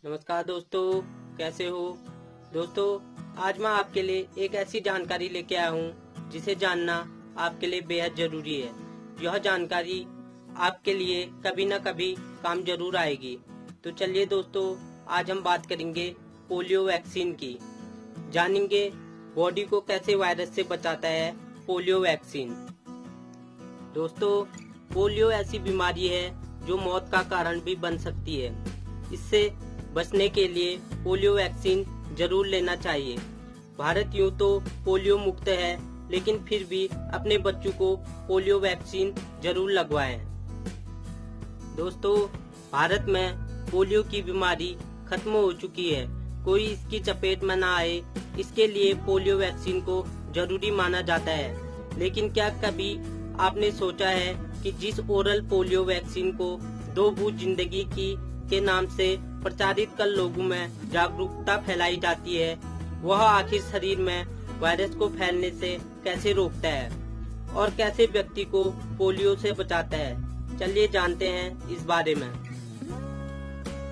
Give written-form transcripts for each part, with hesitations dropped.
नमस्कार दोस्तों, कैसे हो। दोस्तों, आज मैं आपके लिए एक ऐसी जानकारी लेके आया हूँ जिसे जानना आपके लिए बेहद जरूरी है। यह जानकारी आपके लिए कभी न कभी काम जरूर आएगी। तो चलिए दोस्तों, आज हम बात करेंगे पोलियो वैक्सीन की। जानेंगे बॉडी को कैसे वायरस से बचाता है पोलियो वैक्सीन। दोस्तों, पोलियो ऐसी बीमारी है जो मौत का कारण भी बन सकती है। इससे बचने के लिए पोलियो वैक्सीन जरूर लेना चाहिए। भारत यूं तो पोलियो मुक्त है, लेकिन फिर भी अपने बच्चों को पोलियो वैक्सीन जरूर लगवाएं। दोस्तों, भारत में पोलियो की बीमारी खत्म हो चुकी है। कोई इसकी चपेट में ना आए, इसके लिए पोलियो वैक्सीन को जरूरी माना जाता है। लेकिन क्या कभी आपने सोचा है कि जिस ओरल पोलियो वैक्सीन को 2 बूंद जिंदगी की के नाम से प्रचारित कर लोगों में जागरूकता फैलाई जाती है, वह आखिर शरीर में वायरस को फैलने से कैसे रोकता है और कैसे व्यक्ति को पोलियो से बचाता है। चलिए जानते हैं इस बारे में।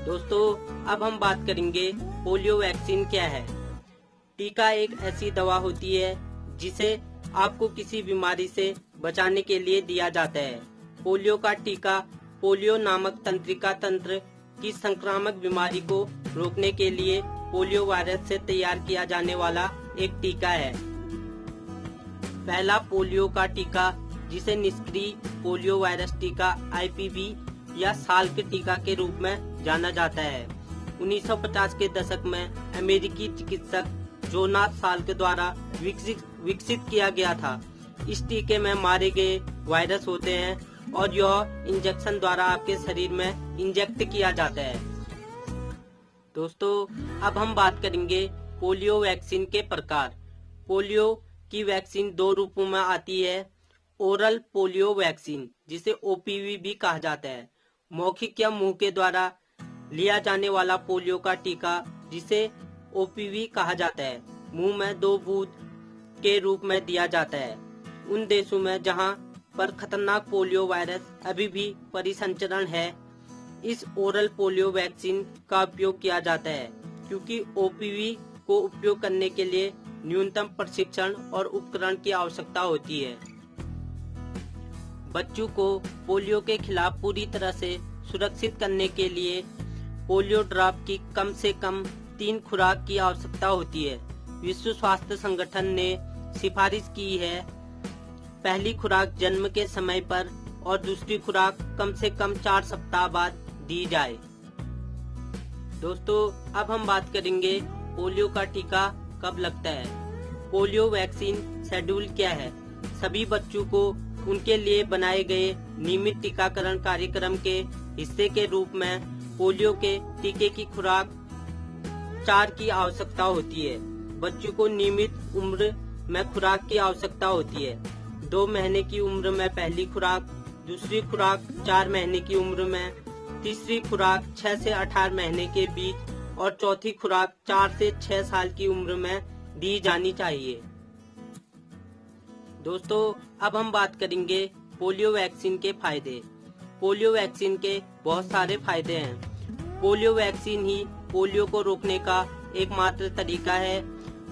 दोस्तों, अब हम बात करेंगे पोलियो वैक्सीन क्या है। टीका एक ऐसी दवा होती है जिसे आपको किसी बीमारी से बचाने के लिए दिया जाता है। पोलियो का टीका पोलियो नामक तंत्रिका तंत्र की संक्रामक बीमारी को रोकने के लिए पोलियो वायरस से तैयार किया जाने वाला एक टीका है। पहला पोलियो का टीका, जिसे निष्क्रिय पोलियो वायरस टीका IPV या साल्क टीका के रूप में जाना जाता है, 1950 के दशक में अमेरिकी चिकित्सक जोनास साल्क द्वारा विकसित किया गया था। इस टीके में मारे गए वायरस होते हैं और यह इंजेक्शन द्वारा आपके शरीर में इंजेक्ट किया जाता है। दोस्तों, अब हम बात करेंगे पोलियो वैक्सीन के प्रकार। पोलियो की वैक्सीन 2 रूपों में आती है। ओरल पोलियो वैक्सीन, जिसे OPV भी कहा जाता है, मौखिक या मुंह के द्वारा लिया जाने वाला पोलियो का टीका, जिसे OPV कहा जाता है, मुंह में 2 बूंद के रूप में दिया जाता है। उन देशों में जहां पर खतरनाक पोलियो वायरस अभी भी परिसंचरण है, इस ओरल पोलियो वैक्सीन का उपयोग किया जाता है, क्योंकि OPV को उपयोग करने के लिए न्यूनतम प्रशिक्षण और उपकरण की आवश्यकता होती है। बच्चों को पोलियो के खिलाफ पूरी तरह से सुरक्षित करने के लिए पोलियो ड्रॉप की कम से कम 3 खुराक की आवश्यकता होती है। विश्व स्वास्थ्य संगठन ने सिफारिश की है पहली खुराक जन्म के समय पर और दूसरी खुराक कम से कम 4 सप्ताह बाद दी जाए। दोस्तों, अब हम बात करेंगे पोलियो का टीका कब लगता है। पोलियो वैक्सीन शेड्यूल क्या है। सभी बच्चों को उनके लिए बनाए गए नियमित टीकाकरण कार्यक्रम के हिस्से के रूप में पोलियो के टीके की खुराक 4 की आवश्यकता होती है। बच्चों को नियमित उम्र में खुराक की आवश्यकता होती है। 2 महीने की उम्र में पहली खुराक, दूसरी खुराक 4 महीने की उम्र में, तीसरी खुराक 6 से 18 महीने के बीच और चौथी खुराक 4 से 6 साल की उम्र में दी जानी चाहिए। दोस्तों, अब हम बात करेंगे पोलियो वैक्सीन के फायदे। पोलियो वैक्सीन के बहुत सारे फायदे हैं। पोलियो वैक्सीन ही पोलियो को रोकने का एकमात्र तरीका है,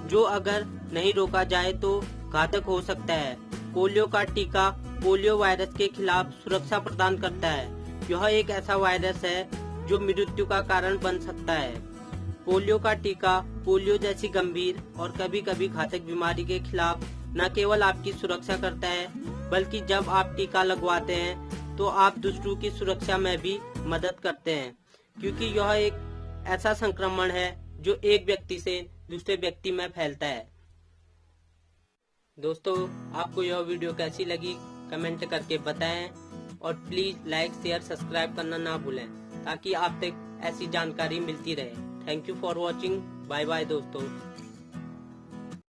जो अगर नहीं रोका जाए तो घातक हो सकता है। पोलियो का टीका पोलियो वायरस के खिलाफ सुरक्षा प्रदान करता है। यह एक ऐसा वायरस है जो मृत्यु का कारण बन सकता है। पोलियो का टीका पोलियो जैसी गंभीर और कभी कभी घातक बीमारी के खिलाफ न केवल आपकी सुरक्षा करता है, बल्कि जब आप टीका लगवाते हैं तो आप दूसरों की सुरक्षा में भी मदद करते हैं, क्योंकि यह एक ऐसा संक्रमण है जो एक व्यक्ति से दूसरे व्यक्ति में फैलता है। दोस्तों, आपको यह वीडियो कैसी लगी कमेंट करके बताएं और प्लीज लाइक शेयर सब्सक्राइब करना ना भूलें, ताकि आप तक ऐसी जानकारी मिलती रहे। Thank you for watching. Bye bye दोस्तों।